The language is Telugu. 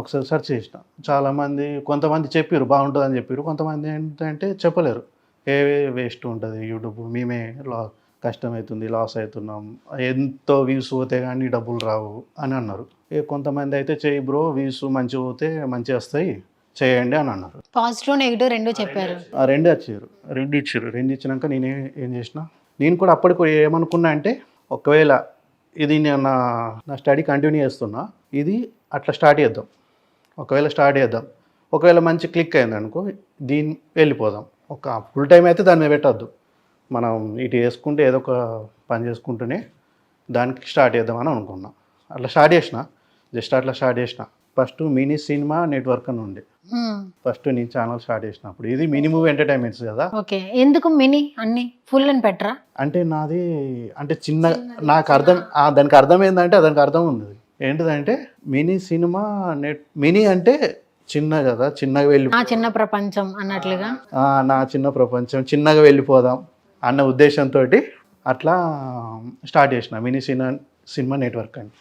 ఒకసారి సెర్చ్ చేసిన. చాలామంది కొంతమంది చెప్పిర్రు బాగుంటదని చెప్పిర్రు. కొంతమంది ఏంటంటే చెప్పలేరు. ఏ వేస్ట్ ఉంటది యూట్యూబ్. మేమే కష్టమవుతుంది, లాస్ అవుతున్నాం. ఎంతో వ్యూస్ పోతే గానీ డబ్బులు రావు అని అన్నారు. కొంతమంది అయితే చెయ్యి బ్రో వ్యూస్ మంచిగా పోతే మంచిగొస్తాయి చేయండి అని అన్నారు. పాజిటివ్, నెగెటివ్ 2 చెప్పారు. ఆ 2 వచ్చారు. 2 ఇచ్చిర్రు. 2 ఇచ్చినాక ఏం చేసిన, నేను కూడా అప్పటికి ఏమనుకున్నా అంటే ఒకవేళ ఇది నేను నా స్టడీ కంటిన్యూ చేస్తున్నా, ఇది అట్లా స్టార్ట్ చేద్దాం. ఒకవేళ మంచి క్లిక్ అయింది అనుకో దీన్ని వెళ్ళిపోదాం. ఒక ఫుల్ టైం అయితే దాని మీద పెట్టద్దు. మనం ఇటు చేసుకుంటే ఏదో ఒక పని చేసుకుంటూనే దానికి స్టార్ట్ చేద్దామని అనుకున్నా. అట్లా స్టార్ట్ చేసిన. ఫస్ట్ మినీ సినిమా నెట్వర్క్ అని ఉండే. ఫస్ట్ నేను ఛానల్ స్టార్ట్ చేసినప్పుడు ఇది మినీ మూవీ ఎంటర్టైన్మెంట్స్ కదా. ఓకే, ఎందుకు మినీ అన్ని ఫుల్ అని పెట్టరా? అంటే నాది అంటే చిన్న నాకు అర్థం దానికి అర్థం ఏంటంటే దానికి అర్థం ఉంది. ఏంటిదంటే మినీ సినిమా మినీ అంటే చిన్న కదా, చిన్నగా వెళ్ళి చిన్న ప్రపంచం అన్నట్లుగా నా చిన్న ప్రపంచం చిన్నగా వెళ్ళిపోదాం అన్న ఉద్దేశంతో అట్లా స్టార్ట్ చేసిన మినీ సినిమా నెట్వర్క్ అని.